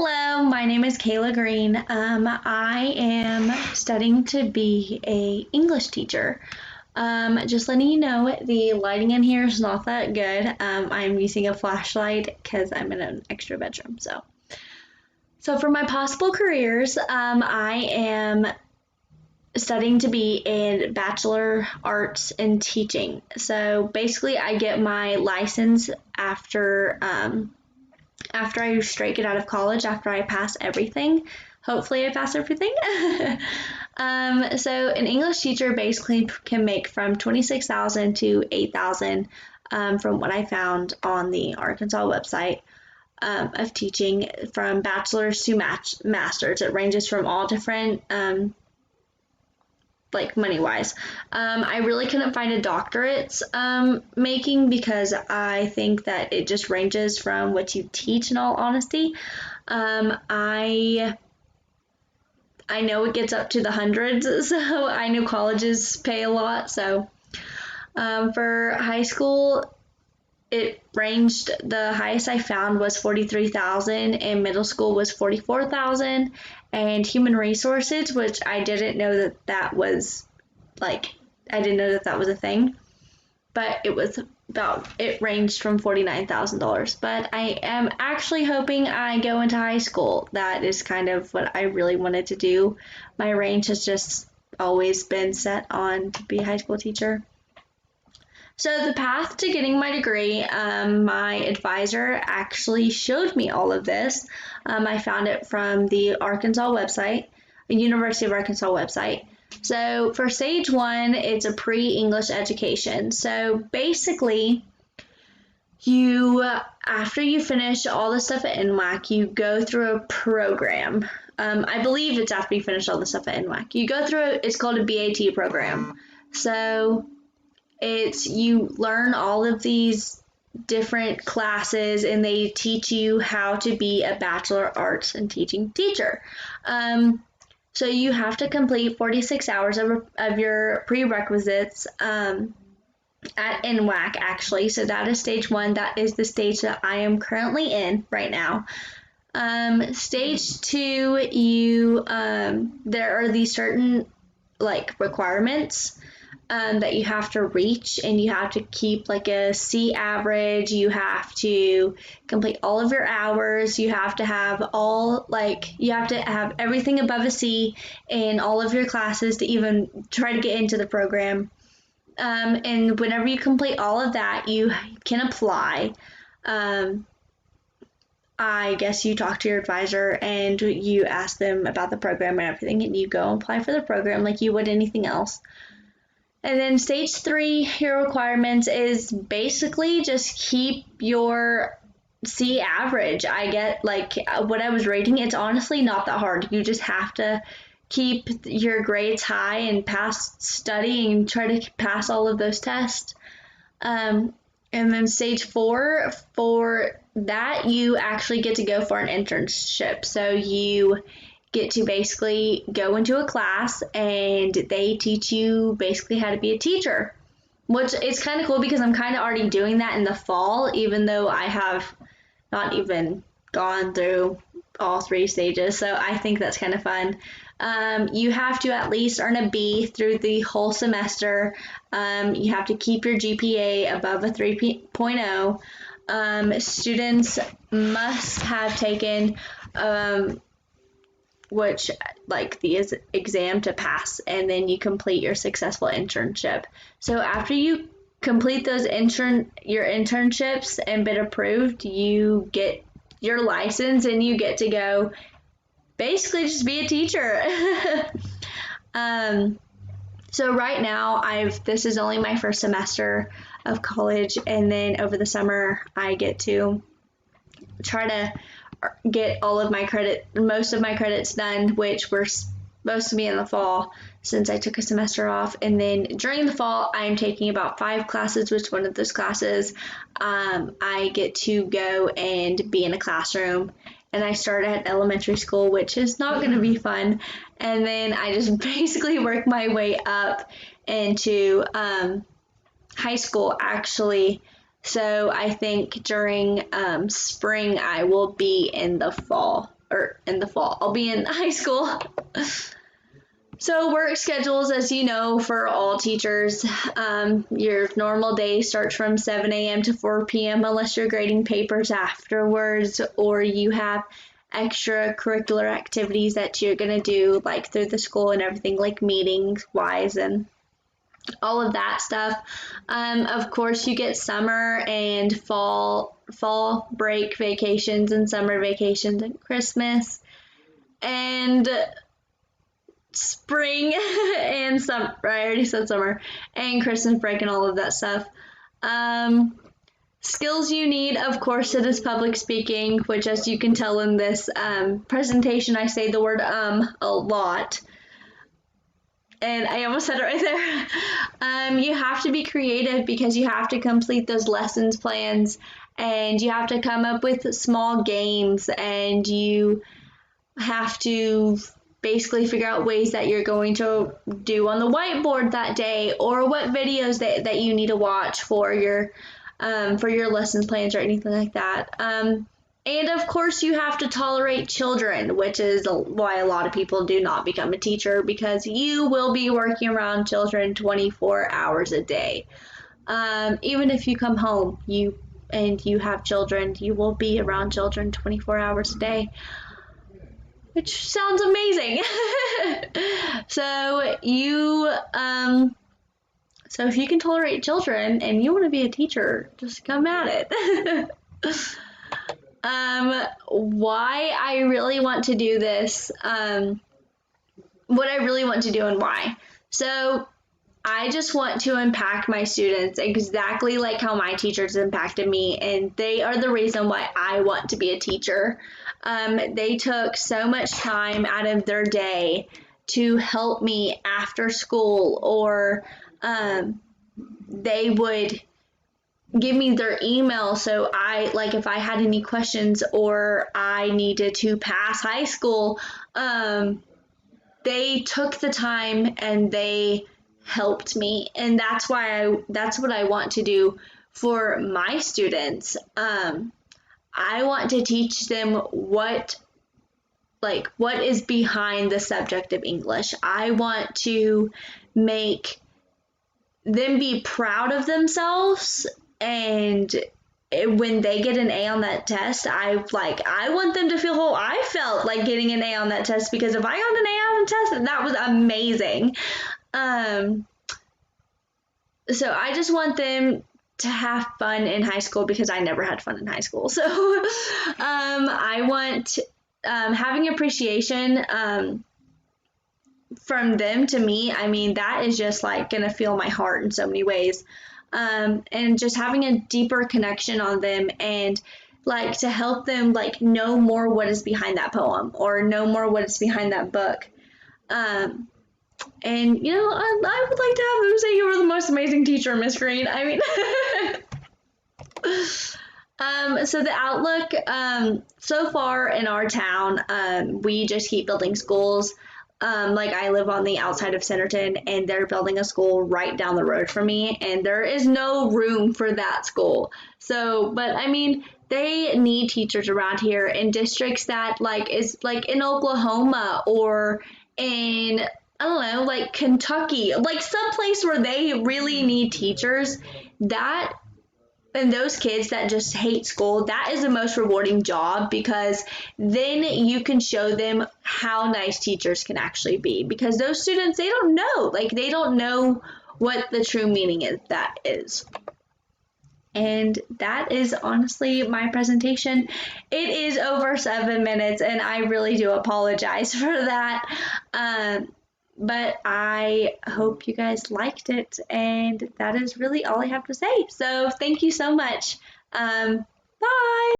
Hello, my name is Kayla Green. I am studying to be a English teacher. Just letting you know, the lighting in here is not that good. I'm using a flashlight because I'm in an extra bedroom. So for my possible careers, I am studying to be in Bachelor Arts in Teaching. So basically, I get my license after I straight get out of college, after I pass everything. Hopefully I pass everything. So an English teacher basically can make from 26,000 to 8,000 from what I found on the Arkansas website of teaching from bachelor's to master's. It ranges from all different like money wise. I really couldn't find a doctorate's making because I think that it just ranges from what you teach in all honesty. I know it gets up to the hundreds, so I know colleges pay a lot. So for high school, it ranged, the highest I found was 43,000, and middle school was 44,000, and human resources, which I didn't know that was like, I didn't know that was a thing, but it ranged from $49,000. But I am actually hoping I go into high school. That is kind of what I really wanted to do. My range has just always been set on to be a high school teacher. So the path to getting my degree, my advisor actually showed me all of this. I found it from the Arkansas website, the University of Arkansas website. So for stage one, it's a pre-English education. So basically, after you finish all the stuff at NWAC, you go through a program. I believe it's after you finish all the stuff at NWAC. You go through it's called a BAT program. So you learn all of these different classes, and they teach you how to be a Bachelor of Arts in Teaching teacher. So you have to complete 46 hours of your prerequisites at NWAC actually. So that is stage one. That is the stage that I am currently in right now. Stage two, there are these certain requirements that you have to reach, and you have to keep like a C average. You have to complete all of your hours. You have to have everything above a C in all of your classes to even try to get into the program. And whenever you complete all of that, you can apply. I guess you talk to your advisor and you ask them about the program and everything, and you go and apply for the program like you would anything else. And then stage three, your requirements is basically just keep your C average. I get what I was rating, it's honestly not that hard. You just have to keep your grades high and pass studying and try to pass all of those tests. And then stage four, for that, you actually get to go for an internship. So you get to basically go into a class and they teach you basically how to be a teacher, which is kind of cool because I'm kind of already doing that in the fall, even though I have not even gone through all three stages. So I think that's kind of fun. You have to at least earn a B through the whole semester. You have to keep your GPA above a 3.0. Students must have taken the exam to pass, and then you complete your successful internship. So after you complete those your internships and been approved, you get your license and you get to go basically just be a teacher. So right now this is only my first semester of college, and then over the summer I get to try to get most of my credits done, which were supposed to be in the fall since I took a semester off. And then during the fall, I'm taking about 5 classes, which one of those classes I get to go and be in a classroom. And I start at elementary school, which is not going to be fun. And then I just basically work my way up into high school, actually. So I think during spring I will be in the fall. or in the fall. I'll be in high school. So work schedules, as you know, for all teachers, your normal day starts from 7 a.m. to 4 p.m. unless you're grading papers afterwards or you have extracurricular activities that you're going to do like through the school and everything, like meetings wise and all of that stuff. Of course, you get summer and fall break vacations and summer vacations and Christmas and spring and summer. I already said summer and Christmas break and all of that stuff. Skills you need, of course, it is public speaking, which, as you can tell in this presentation, I say the word a lot. And I almost said it right there. You have to be creative because you have to complete those lessons plans and you have to come up with small games and you have to basically figure out ways that you're going to do on the whiteboard that day or what videos that you need to watch for your lessons plans or anything like that. And of course you have to tolerate children, which is why a lot of people do not become a teacher because you will be working around children 24 hours a day. Even if you come home you have children, you will be around children 24 hours a day. Which sounds amazing. So if you can tolerate children and you want to be a teacher, just come at it. Why I really want to do this, what I really want to do and why. So I just want to impact my students exactly like how my teachers impacted me, and they are the reason why I want to be a teacher. They took so much time out of their day to help me after school, or they would give me their email so if I had any questions or I needed to pass high school, they took the time and they helped me, and that's what I want to do for my students. I want to teach them what is behind the subject of English. I want to make them be proud of themselves, and when they get an A on that test, I want them to feel how I felt like getting an A on that test, because if I got an A on the test, that was amazing. So I just want them to have fun in high school because I never had fun in high school. So I want having appreciation from them to me. I mean, that is just like gonna feel my heart in so many ways. And just having a deeper connection on them and like to help them like know more what is behind that poem or know more what is behind that book. And I would like to have them say you were the most amazing teacher, Miss Green. I mean, so the outlook, so far in our town, we just keep building schools. Like I live on the outside of Centerton and they're building a school right down the road from me and there is no room for that school. So, but I mean, they need teachers around here in districts that is in Oklahoma or in, I don't know, like Kentucky, like some place where they really need teachers. And those kids that just hate school, that is the most rewarding job, because then you can show them how nice teachers can actually be, because those students, they don't know what the true meaning is. And that is honestly my presentation. It is over 7 minutes and I really do apologize for that. But I hope you guys liked it, and that is really all I have to say. So thank you so much. Bye.